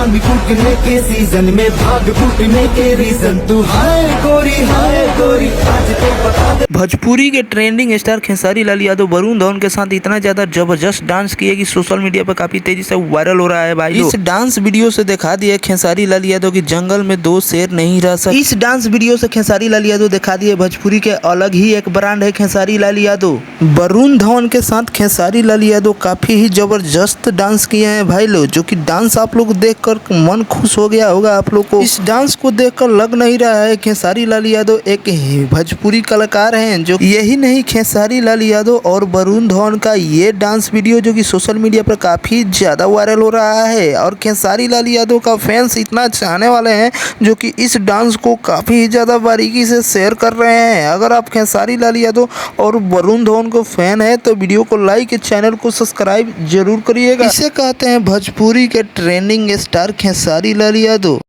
चांद कूटने के सीजन में भाग फूटने के रीजन तू हाय गोरी आज तो बता दे। भोजपुरी के ट्रेंडिंग स्टार खेसारी लाल यादव वरुण धवन के साथ इतना ज्यादा जबरदस्त डांस किए कि सोशल मीडिया पर काफी तेजी से वायरल हो रहा है भाई। इस डांस वीडियो से दिखा दिया खेसारी लाल यादव की जंगल में दो शेर नहीं रह सकते। इस डांस वीडियो से खेसारी लाल यादव दिखा दिए भोजपुरी के अलग ही एक ब्रांड है खेसारी लाल यादव। वरुण धवन के साथ खेसारी लाल यादव काफी ही जबरदस्त डांस किए हैं भाई लोग, जो कि डांस आप लोग देखकर मन खुश हो गया होगा आप लोग को। इस डांस को देखकर लग नहीं रहा है खेसारी लाल यादव एक भोजपुरी कलाकार हैं। जो यही नहीं, खेसारी लाल यादव और वरुण धवन का ये डांस वीडियो जो कि सोशल मीडिया पर काफी ज्यादा वायरल हो रहा है और खेसारी लाल यादव का फैंस इतना चाहने वाले हैं जो कि इस डांस को काफी ज्यादा बारीकी से शेयर कर रहे हैं। अगर आप खेसारी लाल यादव और वरुण धवन को फैन है तो वीडियो को लाइक, चैनल को सब्सक्राइब जरूर करिएगा। इसे कहते हैं भोजपुरी के ट्रेंडिंग स्टार खेसारी लाल यादव।